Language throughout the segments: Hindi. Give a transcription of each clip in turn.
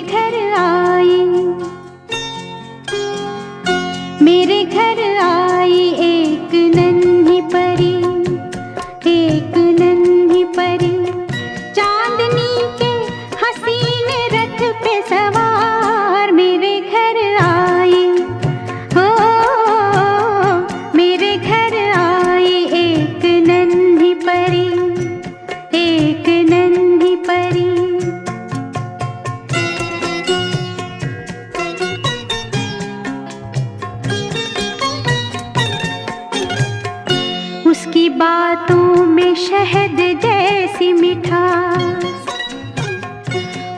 घर आई, मेरे घर आई एक नन्ही परी, एक नन्ही परी, चांदनी के हसीन रथ पे सवार मेरे घर आई। हो मेरे घर आई एक नन्ही परी, एक नन्ही परी। उसकी बातों में शहद जैसी मिठास,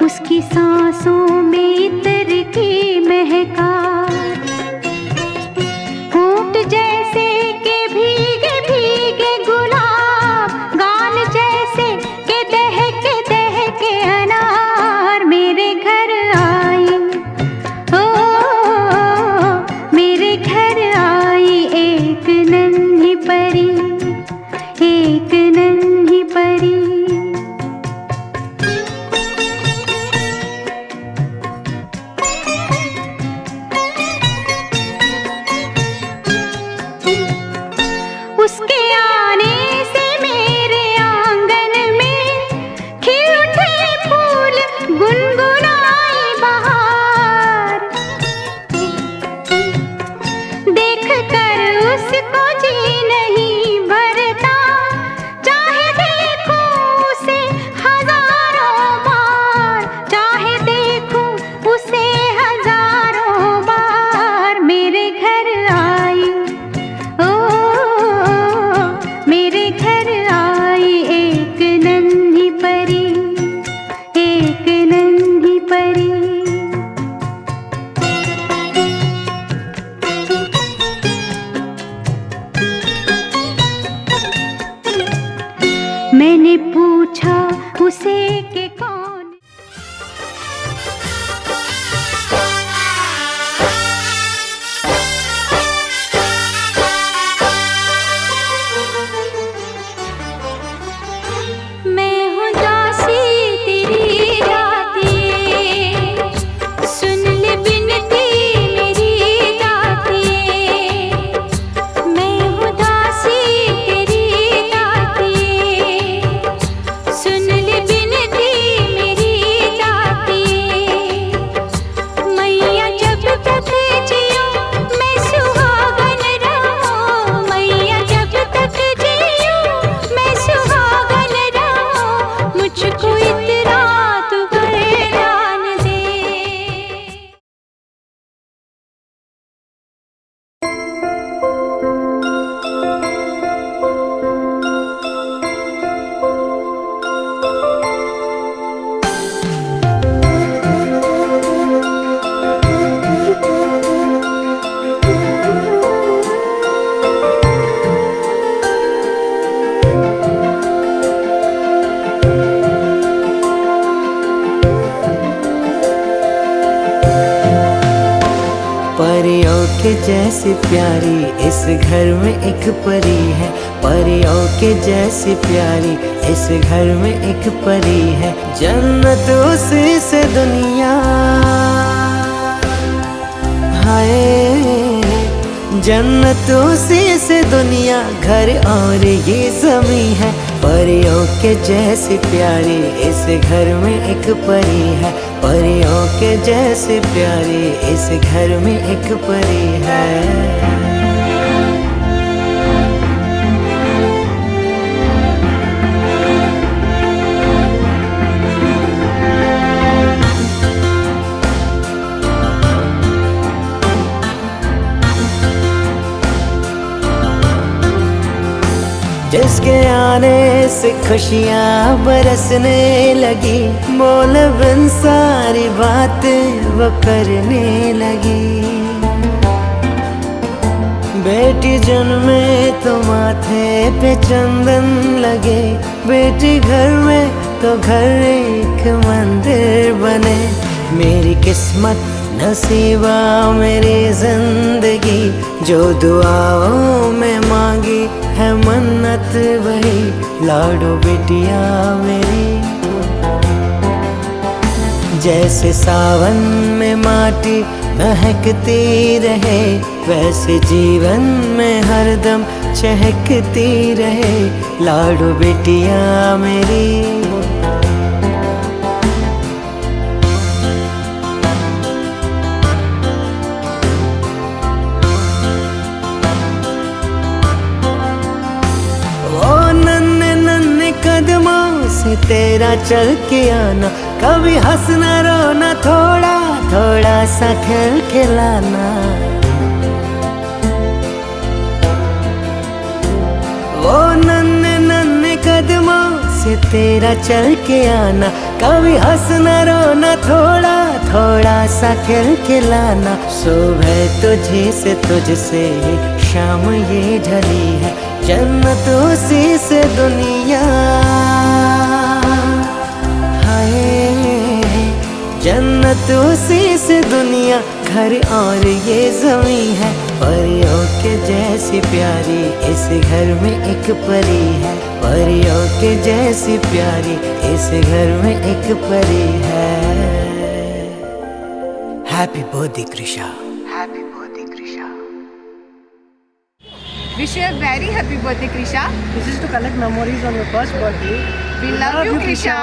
उसकी सांसों में इत्र की महकास, होंठ जैसे के भीगे भीगे गुलाब, गाल जैसे के दहके अनार मेरे घर आई। ओ मेरे घर आई एक नन्ही परी, एक नन्ही परी। उसके आने से मेरे आंगन में खिल उठे फूल, गुनगुनाई बहार। देख कर उसको जी नहीं भरता, चाहे देखूं उसे हजारों बार, चाहे देखूं उसे हजारों बार मेरे घर आई। ओ मेरे घर आई एक नन्ही परी, एक नन्ही परी। मैंने पूछा उसे कि कौन मैं हूँ दासी तेरी दातिये, सुन ले बिनती मेरी दातिये। मैं हूँ दासी तेरी दातिये, सुन ले बिनती मेरी दातिये। मैया जब तक जियो मैं सुहागन रहूं, मैया जब तक जियो मैं सुहागन रहूं, मुझको इतना तू वरदान दे। परियों के जैसी प्यारी इस घर में एक परी है, परियों के जैसी प्यारी इस घर में एक परी है। जन्नत उसी से दुनिया, हाय जन्नत उसी से दुनिया, घर और ये ज़मीं है। परियों के जैसी प्यारी इस घर में एक परी है, परियों के जैसी प्यारी इस घर में एक परी है। जिसके आने से खुशियाँ बरसने लगी, बोल बिन सारी बातें वो करने लगी। बेटी जन्मे तो माथे पे चंदन लगे, बेटी घर में तो घर एक मंदिर बने। मेरी किस्मत नसीबा मेरी जिंदगी, जो दुआओं में मांगी है मन्नत वही, लाडो बेटिया मेरी। जैसे सावन में माटी महकती रहे, वैसे जीवन में हरदम चहकती रहे लाडो बेटिया मेरी। कदमों से तेरा चल के आना, कभी हंसना रोना, थोड़ा थोड़ा सा खेल खिलाना। वो नन्हे नन्हे कदमों से तेरा चल के आना, कभी हंसना रोना, थोड़ा थोड़ा सा खेल खिलाना। सुबह तुझे से तुझसे शाम ये ढली है, जन्नत उसी से दुनिया। हाय जन्नत उसी से दुनिया, घर और ये ज़मीं है परियों के जैसी प्यारी। इस घर में एक परी है परियों के जैसी प्यारी, इस घर में एक परी है। Happy birthday Krisha, happy birthday Krisha. Wish you a very happy birthday, Krisha. This is to collect memories on your first birthday. We love you, Krisha.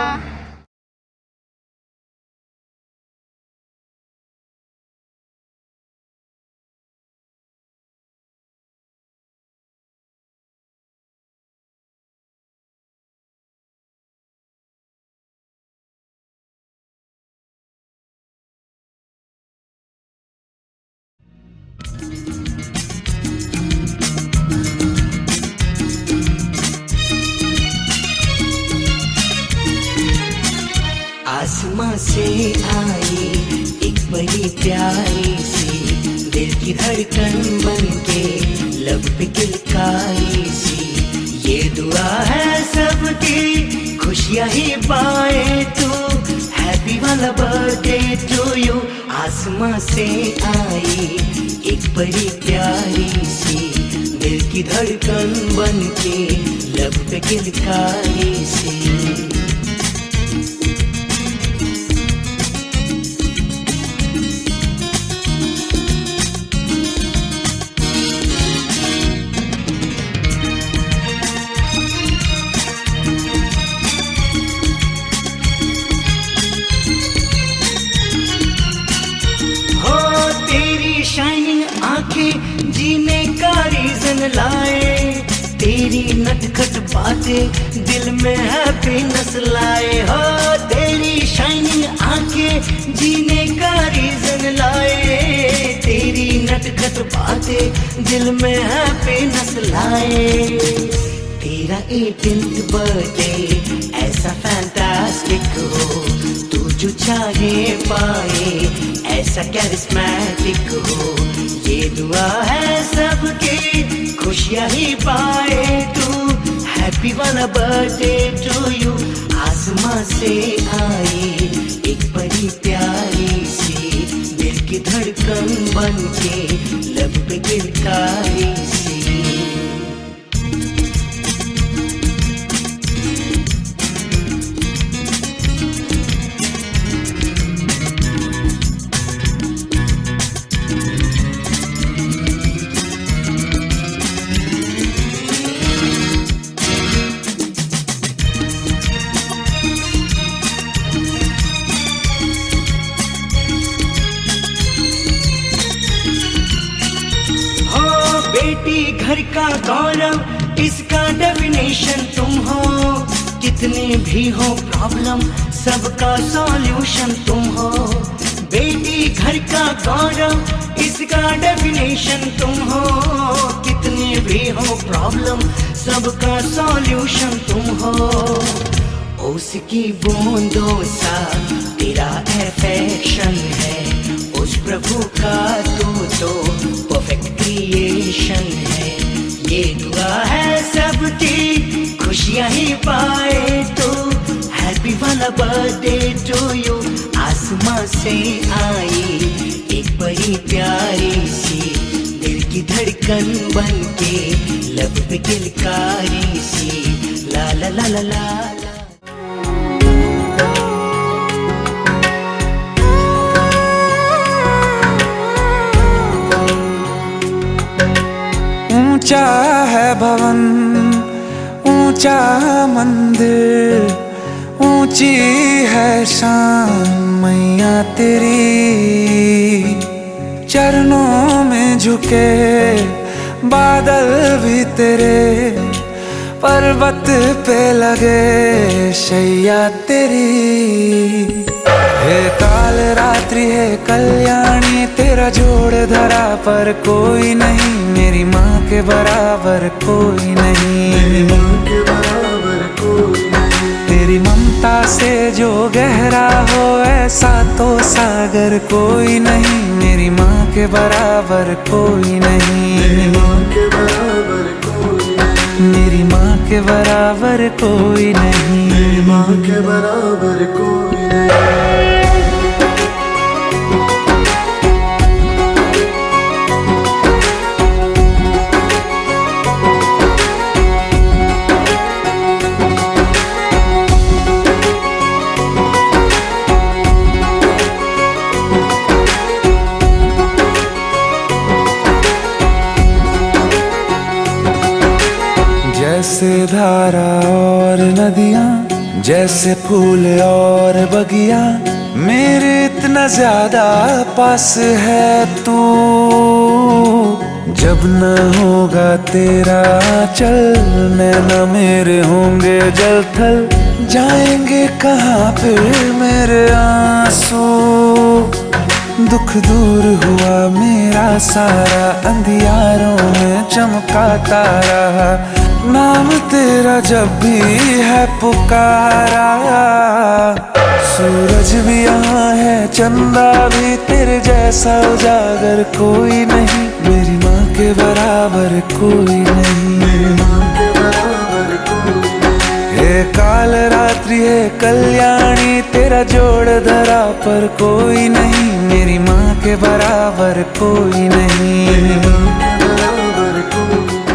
आसमां से आई एक बड़ी प्यारी सी, दिल की धड़कन बनके लब पे किलकारी सी। ये दुआ है सबकी खुशियाँ ही पाए तू, हैप्पी वाला बर्थडे टू यू। आसमां से आई एक बड़ी प्यारी सी, दिल की धड़कन बनके लब पे किलकारी सी। शाइनिंग आंखें जीने का रीजन लाए, तेरी नटखट बातें दिल में हैप्पीनेस लाए। हो तेरी शाइनिंग आंखें जीने का रीजन लाए, तेरी नटखट बातें दिल में हैप्पीनेस लाए। तेरा 18th बर्थडे ऐसा फैंटास्टिक हो, तू जो चाहे पाए ऐसा कैरिस्मैटिक हो। ये दुआ है सबकी खुशियाँ ही पाए तू, हैप्पी वाला बर्थडे टू यू। आसमां से आई एक बड़ी प्यारी सी, दिल की धड़कन बनके लब पे किलकारी सी। बेटी घर का गौरव इसका डेफिनेशन तुम हो, कितने भी हो प्रॉब्लम सबका सॉल्यूशन तुम हो। बेटी घर का गौरव इसका डेफिनेशन तुम हो, कितने भी हो प्रॉब्लम सबका सॉल्यूशन तुम हो। उसकी बूंदों सा तेरा अफेक्शन है, उस प्रभु का तू तो परफेक्ट क्रिएशन है। ये दुआ है सबकी खुशियाँ ही पाए तो, हैप्पी वाला बर्थडे टू यू। आसमां से आई एक बड़ी प्यारी सी, दिल की धड़कन बनके लब पे किलकारी सी। ला ला ला ला ला, ला। ऊंचा है भवन, ऊंचा मंदिर, ऊंची है शान मैया तेरी। चरणों में झुके बादल भी तेरे, पर्वत पे लगे शैया तेरी। हे काल रात्रि है कल्याणी, तेरा जोड़ धरा पर कोई नहीं, मेरी माँ के बराबर कोई नहीं। तेरी ममता से जो गहरा हो ऐसा तो सागर कोई नहीं, मेरी माँ के बराबर कोई नहीं। मेरी माँ के बराबर कोई नहीं, मेरी माँ के बराबर कोई नहीं, मेरी माँ के बराबर कोई नहीं। जैसे धारा और नदियाँ, जैसे फूल और बगिया, मेरे इतना ज्यादा पास है तू। जब न होगा तेरा चल, नैना मेरे होंगे जल थल, जाएंगे कहाँ फिर मेरे आंसू। दुख दूर हुआ मेरा सारा, अंधियारों में चमका तारा, नाम तेरा जब भी है पुकारा। सूरज भी यहाँ है, चंदा भी, तेरे जैसा उजागर कोई नहीं, मेरी माँ के बराबर कोई नहीं, मेरी माँ के बराबर कोई नहीं। हे काल रात्रि है कल्याणी, तेरा जोड़ धरा पर कोई नहीं, मेरी माँ के बराबर कोई नहीं, मेरी माँ के बराबर कोई नहीं।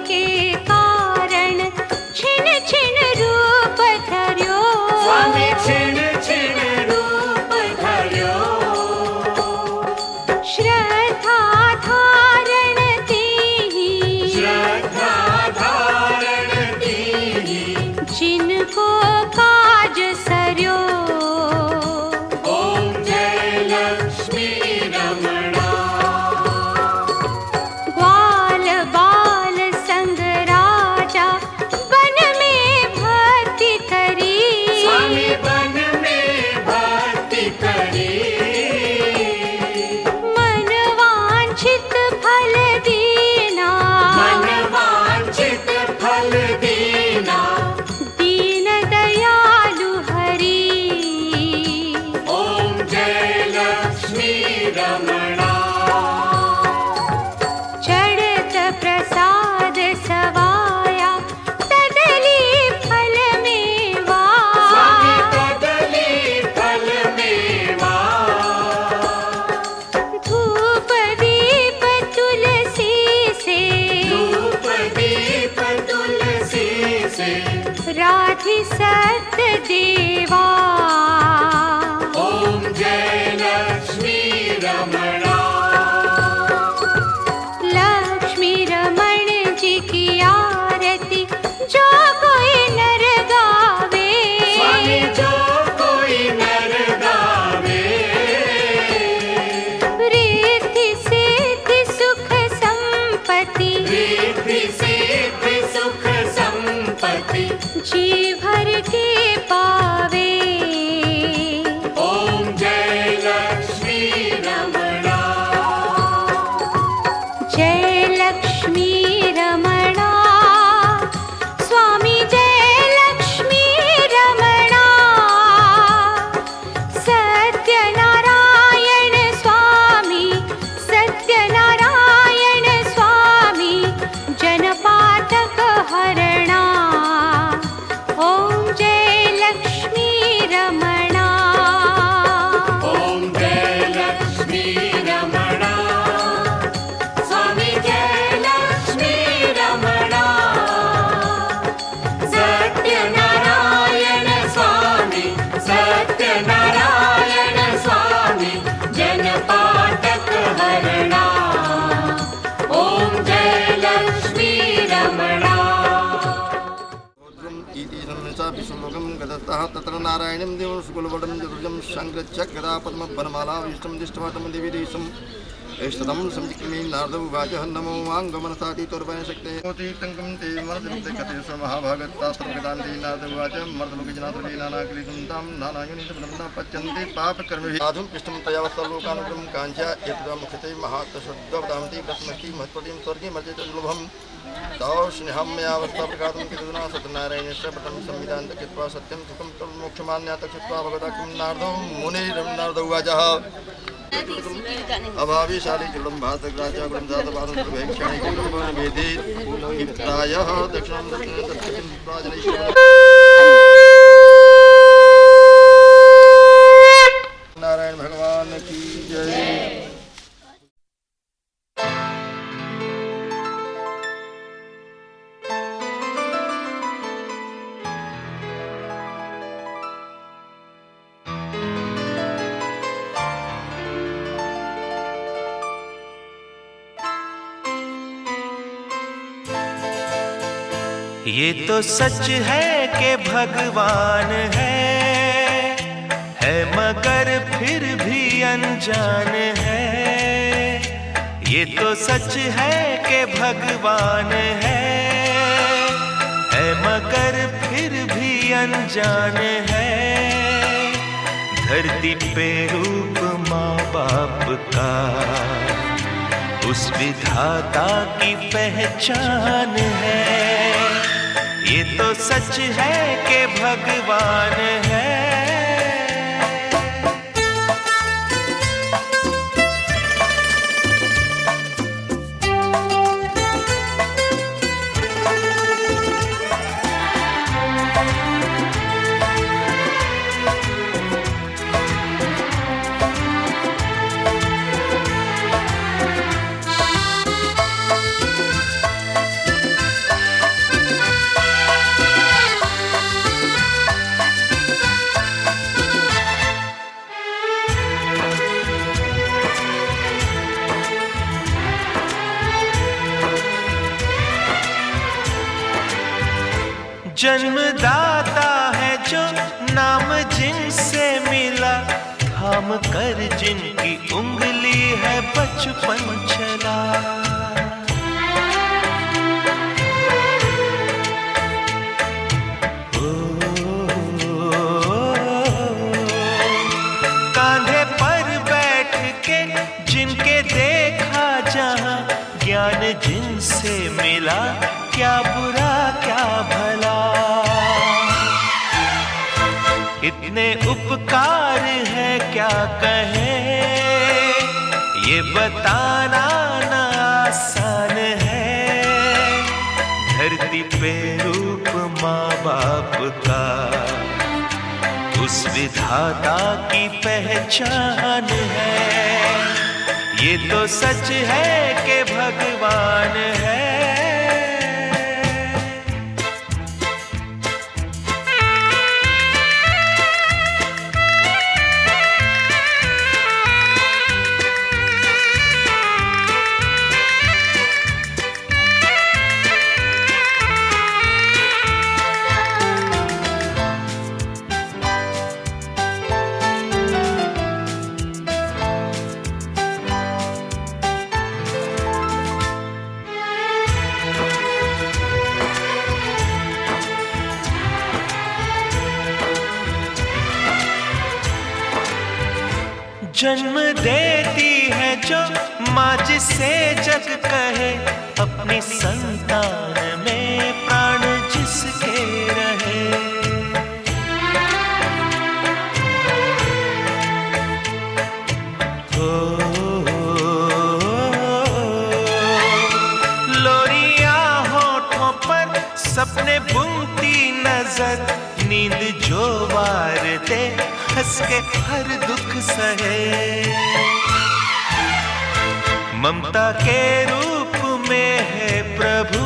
के कारण छिन छिन रूप धर्यो स्वामी छिन छिन रूप धर्यो श्रद्धा धारण दीहि श्रद्धा धारण दीहि जिनको काज सर्यो ओम जय लक्ष्मी रमणा ग्वाल बाल संग राजा वन में भक्ति करी स्वामी वन में भक्ति करी मन वांछित फल दीना मन वांछित फल दीना दीन दयालु हरि ओम जय लक्ष्मी रमणा चढ़त प्रसाद सवाया तदली फल मेवा स्वामी कदली फल मेवा धूप दीप तुलसी से धूप दीप तुलसी से राधि सत्य देवा ओम जय लक्ष्मी रमणा लक्ष्मी रमण जी की आरती जो कोई नर गावे स्वामी जो कोई नर गावे रिद्धि सिद्धि सुख संपत्ति रिद्धि सिद्धि सुख संपत्ति जी भर के पावे ओम जय लक्ष्मी रमणा जय लक्ष्मी रमणा स्वामी जय लक्ष्मी रमणा सत्यनारायण स्वामी सत्यनारायण स्वामी जनपातक हरणा ओम जय लक्ष्मी रमणा ओम जय लक्ष्मी रमणा स्वामी जय लक्ष्मी रमणा सत्यनारायण स्वामी सत्यनारायण स्वामी जनपातक हरणा ओम जय लक्ष्मी रमणा इति संसा विष्णुलोकं गतस्तः तत्र नारायणं देवं सुकुलवटं चतुर्भुजं शङ्खचक्र गदा पद्मपरमाला विष्णुं दिष्टवाटं देवीदेशम् एष्टदं संजिक्रीं नारदं उवाचः नमो वाङ्गमनसातीतोर्वयं शक्तेः तीर्थङ्कं ते मनसृप्ते कथेश्वर महाभागत्तास्त्रगदान्ते नारद उवाच मर्दलोकजनाथुरे नानाकृतं तां नानायुनितं न पच्यन्ते पापकर्मभिः साधुं पृष्ठं तयावस्तलोकानुग्रहं काञ्च्या एतदमुखते महात्तशुद्धवदान्ति प्रश्नष्टि महत्त्वतीं स्वर्गे मर्जित दुर्लभम् स्नेहम्यावस्था प्रकाशं कृतना सत्यनारायणस्य पठं संविधानं कृत्वा सत्यं सुखं तन्मोक्षमान्यात् कृत्वा भगवता किं नारदो मुनिर्नारद उवाचः अभाविशाली जुलम भातग्राजा गुणजातपादं सुभैक्षाणि कुटुम्बं वेदे प्रायः दक्षिणं दक्षिणं प्राजनेश्वर नारायण भगवान की जय। ये तो सच है कि भगवान है मगर फिर भी अनजान है। ये तो सच है कि भगवान है मगर फिर भी अनजान है। धरती पे रूप माँ बाप का उस विधाता की पहचान है। ये तो सच है कि भगवान है। जन्मदाता है जो नाम जिनसे मिला, थाम कर जिनकी उंगली है बचपन चला। कांधे पर बैठ के जिनके देखा जहां, ज्ञान जिनसे मिला, क्या बुरा क्या भला। इतने उपकार है क्या कहें, ये बताना ना आसान है। धरती पे रूप माँ बाप का, उस विधाता की पहचान है। ये तो सच है कि भगवान है। जन्म देती है जो माँ जिसे जग कहे, अपनी संतान में प्राण जिसके रहे। लोरियां होठों पर सपने बुनती नजर, नींद जो वार दे हंस के हर दुख सहे। ममता के रूप में है प्रभु,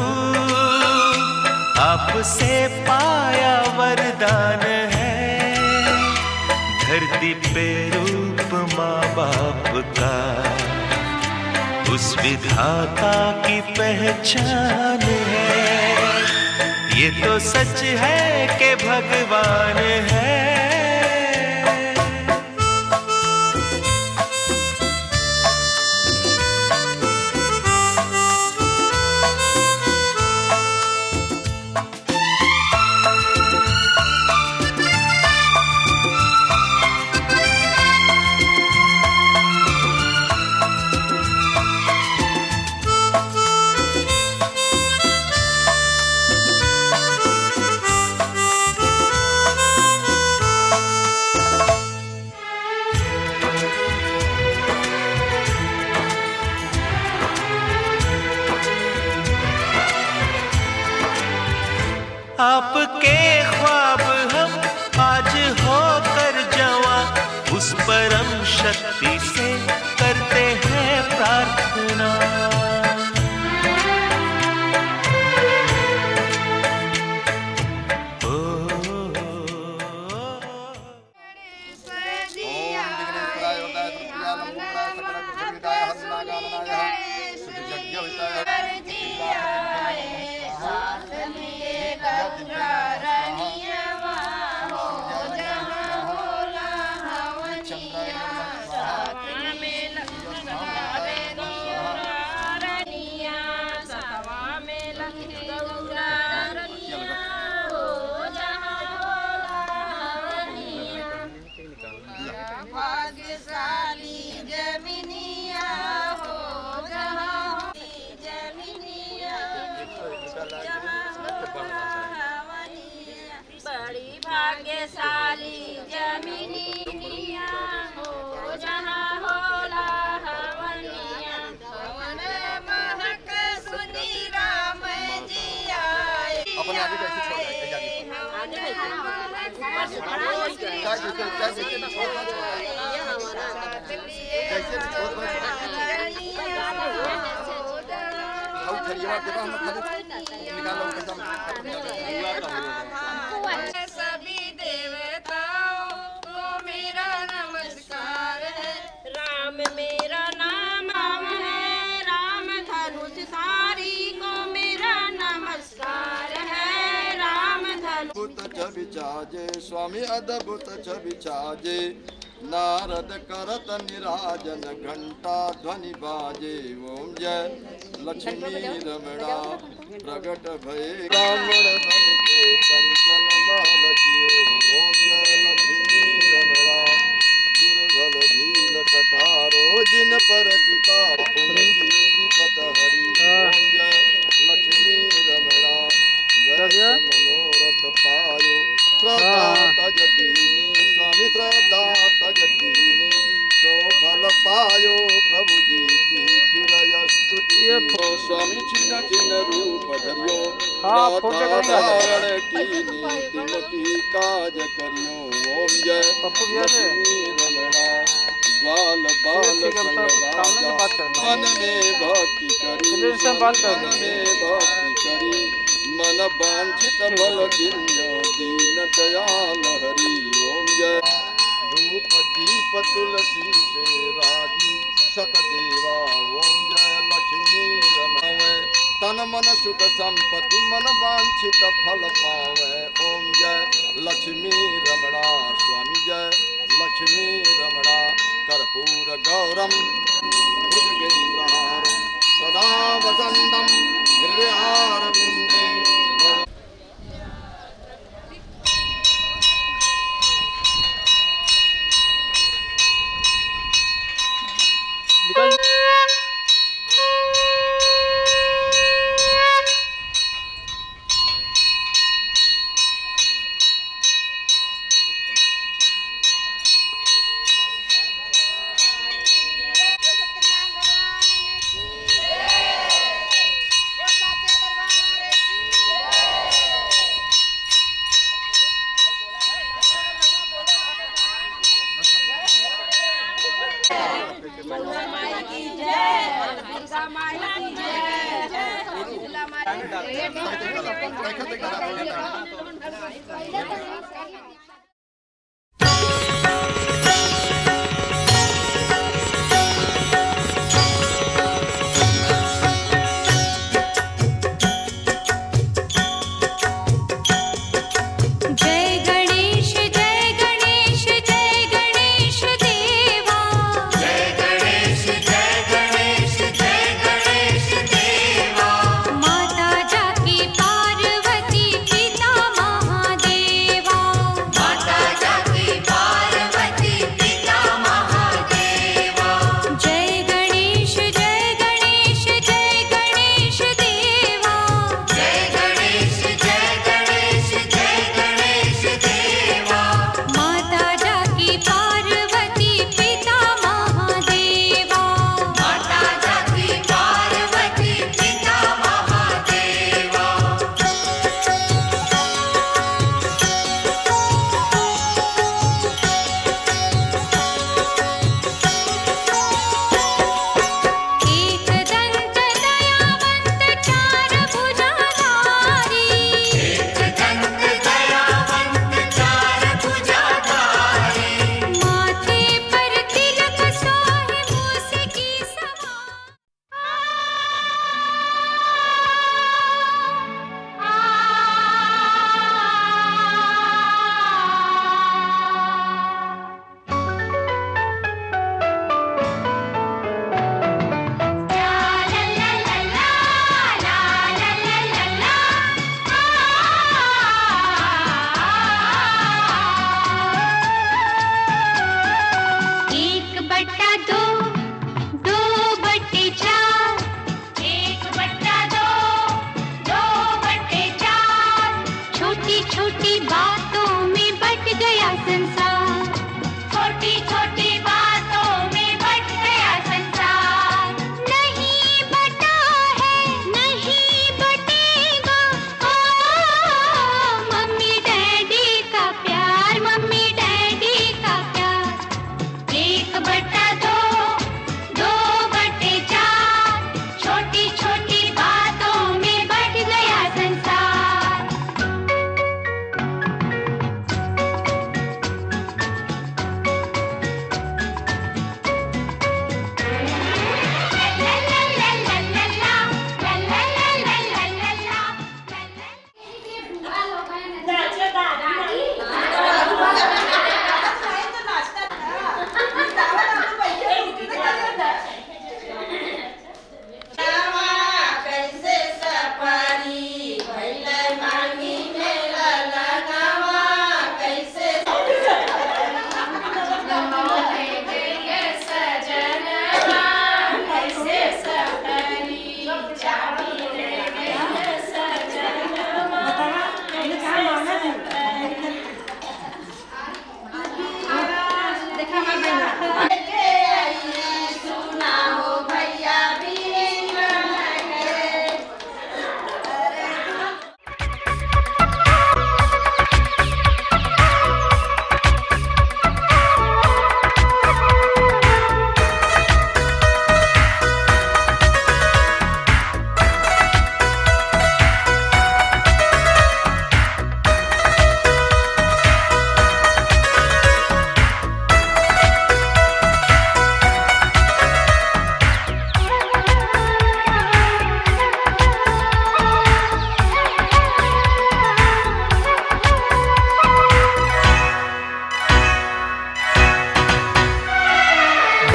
आपसे पाया वरदान है। धरती पे रूप माँ बाप का, उस विधाता की पहचान है। ये तो सच है कि भगवान है। आपके ख्वाब हम आज होकर जवां, उस परम शक्ति से करते हैं प्रार्थना। बड़ी भाग्यशाली जमीनिया हो, जहाँ होला हवनिया। हवन महक सुनी राम जी आए। अपने आगे कैसे छोड़ रहे हैं? सभी देवताओं को मेरा नमस्कार है। राम मेरा नाम है, राम धनुष धारी को मेरा नमस्कार है। राम छवि छाजे स्वामी अद्भुत छवि छाजे नारद करत निराजन घंटा ध्वनि बाजे ओम जय लक्ष्मी रमणा प्रगट भये ब्राह्मण बन के कंचन महल कियो ओम जय लक्ष्मी रमणा दुर्बल भील कटारो जिन पर कृपा उनकी विपत हरि ओम जय लक्ष्मी रमणा वैश्य मनोरथ पायो श्रद्धा तज दीनी स्वामी श्रद्धा तज दीनी सो फल पायो प्रभु जी की फिर स्तुति स्वामी छिन्न छिन्न रूप धरियो धारण कीनी तिन की काज करियो ओम जय लक्ष्मी रमणा ग्वाल बाल संग राजा मन में भक्ति करी मन में भक्ति करी मन वांछित बल दिन्यो दीन दयाल हरि ओम जय धूप दीप तुलसी से राजी सतदेवा ओम जय लक्ष्मी रमावे तन मन सुख संपत्ति मन वांछित फल पावे ओम जय लक्ष्मी रमणा स्वामी जय लक्ष्मी रमणा कर्पूर गौरम भुजगेन्द्रहारम सदा वसंतम हृदयारविंदे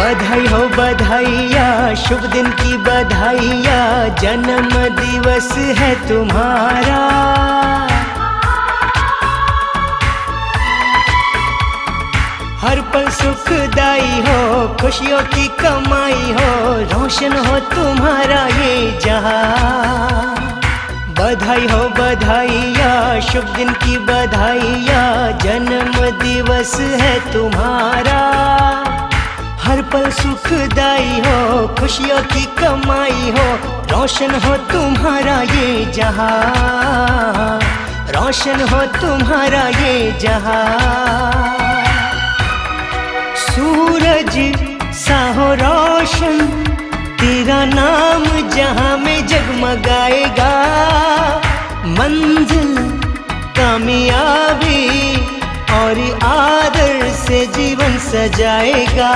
बधाई हो बधाइया, शुभ दिन की बधाइया, जन्म दिवस है तुम्हारा। हर पल सुखदाई हो, खुशियों की कमाई हो, रोशन हो तुम्हारा ये जहां। बधाई हो बधाइया, शुभ दिन की बधाइया, जन्म दिवस है तुम्हारा। हर पल सुखदाई हो, खुशियों की कमाई हो, रोशन हो तुम्हारा ये जहां, रोशन हो तुम्हारा ये जहां। सूरज सा हो रोशन तेरा नाम जहां में जगमगाएगा। मंजिल कामयाबी और आदर से जीवन सजाएगा।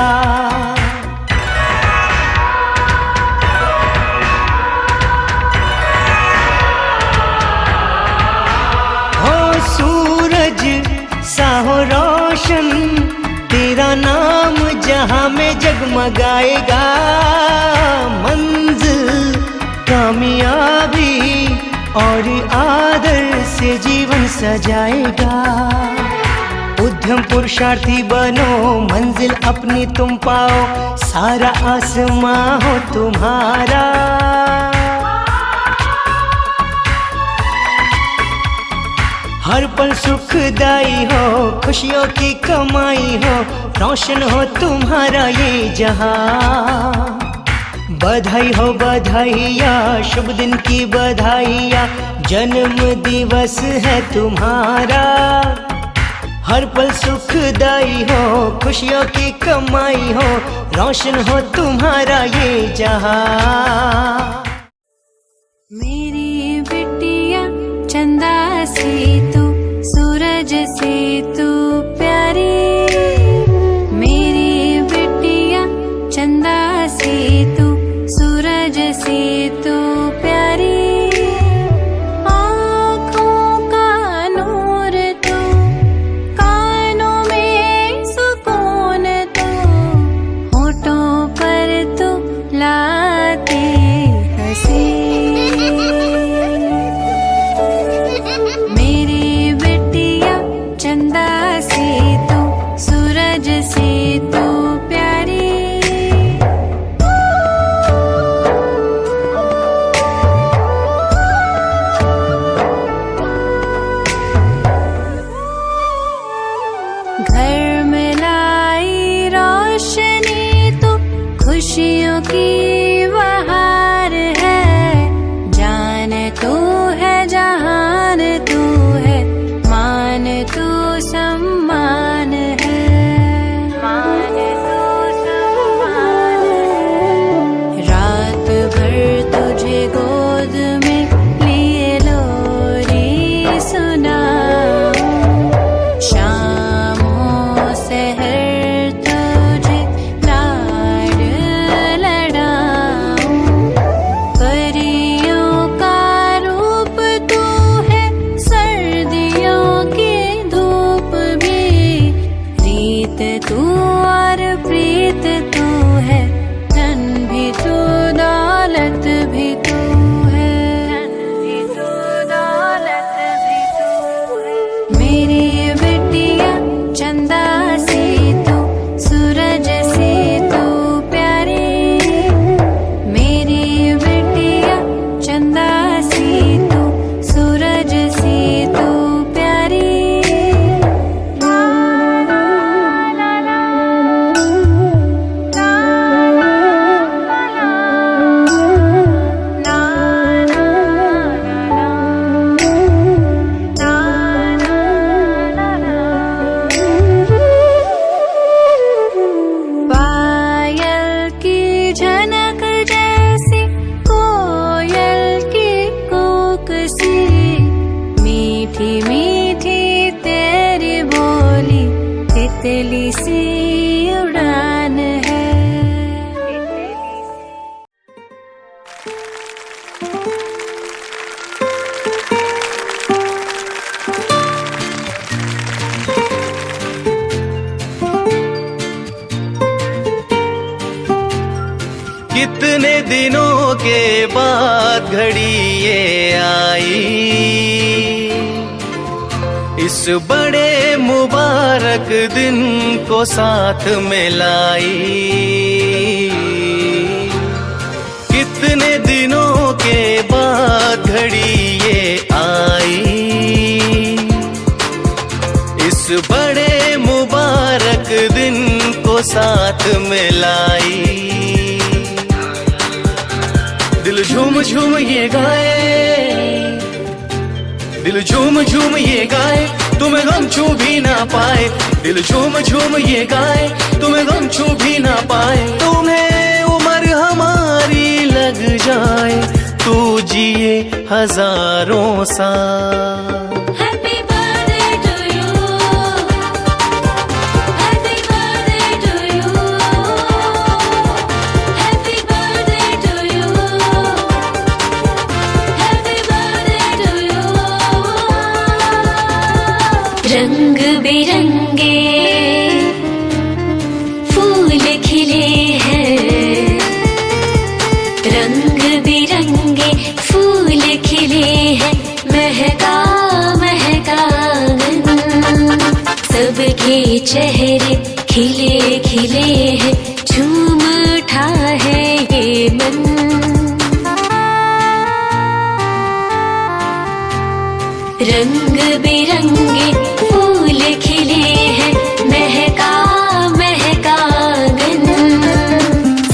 हो सूरज सा हो रोशन तेरा नाम जहां में जगमगाएगा। मंजिल कामयाबी और आदर से जीवन सजाएगा। उद्यम पुरुषार्थी बनो, मंजिल अपनी तुम पाओ, सारा आसमां हो तुम्हारा। हर पल सुखदाई हो, खुशियों की कमाई हो, रोशन हो तुम्हारा ये जहां। बधाई हो बधाइया, शुभ दिन की बधाइया, जन्म दिवस है तुम्हारा। हर पल सुखदाई हो, खुशियों की कमाई हो, रोशन हो तुम्हारा ये जहां। मेरी बिटिया चंदा से तू, सूरज से तू प्यारी। मेरी बिटिया चंदा से तू, सूरज से तू प्यारी। आँखों का नूर तू, कानों में सुकून तू, होठों पर तू लाती हंसी। मेरी बिटिया चंदा से तू, सूरज से तू प्यारी। घर में लाई रोशनी तू, खुशियों की बहार है। जान तू है जहान तू है, मान तू सम्मान है। मान तू सम्मान है। रात भर तुझे गोद में लिए लोरी सुनाऊं, शामों सहर तुझे लाड लड़ाऊं। परियों का रूप तू है, सर्दियों की धूप भी। रीत तू और प्रीत तू है, धन भी तू दौलत भी तू है। धन भी तू दौलत भी तू है। मेरी बिटिया चंदा से तू, सूरज से तू प्यारी। मेरी बिटिया चंदा से तू, सूरज से तू प्यारी। ला ला ला ला पायल की झनक जैसी, कोयल की कूक सी, मीठी मीठी तेरी बोली, तितली सी उड़ान है। कितने दिनों के बाद घड़ी ये आई, इस बड़े मुबारक दिन को साथ में लाई। कितने दिनों के बाद घड़ी ये आई, इस बड़े मुबारक दिन को साथ में लाई। दिल झूम झूम ये गाए, दिल झूम झूम ये गाए, तुम्हें गम छू भी ना पाए। दिल झूम झूम ये गाए, तुम्हें गम छू भी ना पाए। तुम्हें उम्र हमारी लग जाए, तू जिए हजारों साल। रंग बिरंगे फूल खिले हैं, रंग बिरंगे फूल खिले हैं, महका महका आंगन, सबके चेहरे खिले खिले हैं, झूम उठा है ये मन। रंग बिरंगे फूल खिले हैं, महका महका आंगन,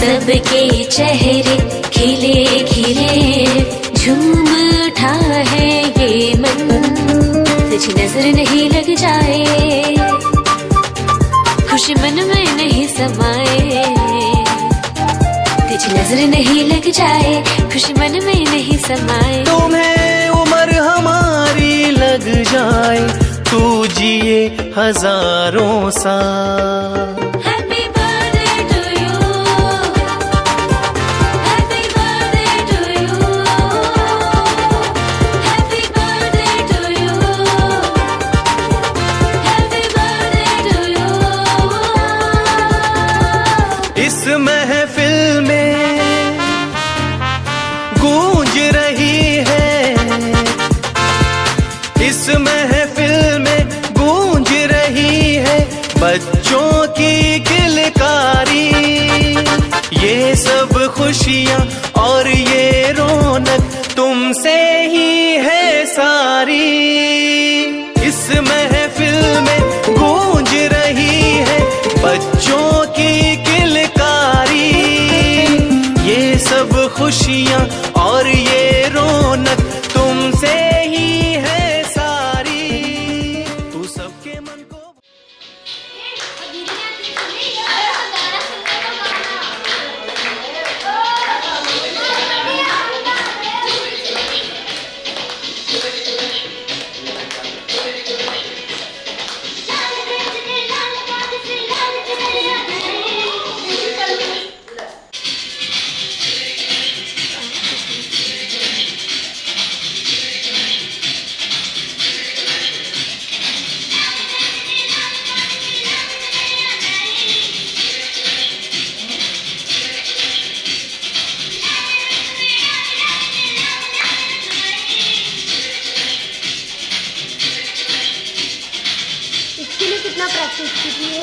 सबके चेहरे खिले खिले, झूम उठा है ये मन। तुझे नजर नहीं लग जाए, खुशी मन में नहीं समाए। तुझे नजर नहीं लग जाए, खुशी मन में नहीं समाए। तुम्हें उम्र हमारी लग जाए, तू जिए हजारों साल। इस महफिल में गूंज रही है, इस महफिल में गूंज रही है बच्चों की किलकारी। ये सब खुशियाँ और ये रौनक तुमसे ही है सारी। इस महफिल में गूंज रही है बच्चों की किलकारी। ये सब खुशियाँ और ये रौनक तुमसे ही है सारी। तू सबके मन को कितना प्रैक्टिस की है?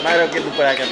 Mayroon kita perakan.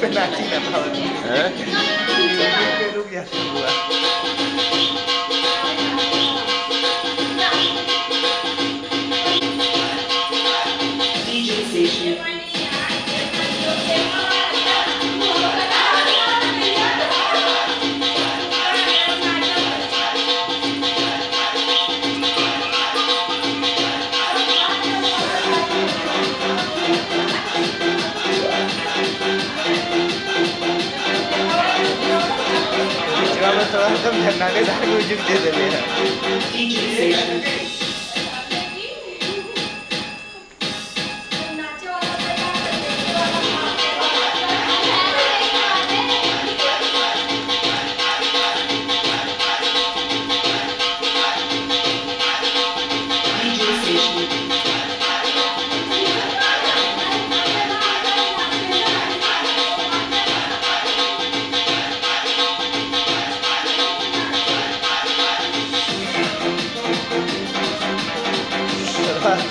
Penalti na tawag. Yung ya semua. Kalau झरना के साथ म्यूजिक दे दे मेरा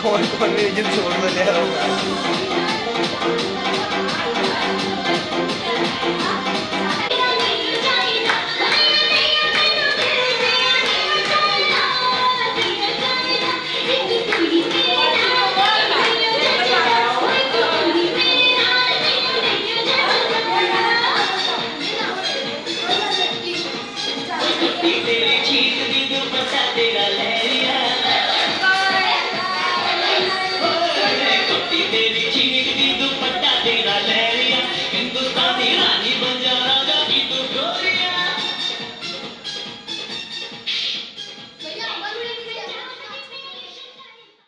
कौन म्यूजिक छोड़ दे रहा होगा तेरी चीज दी दुपट्टा तेरा ले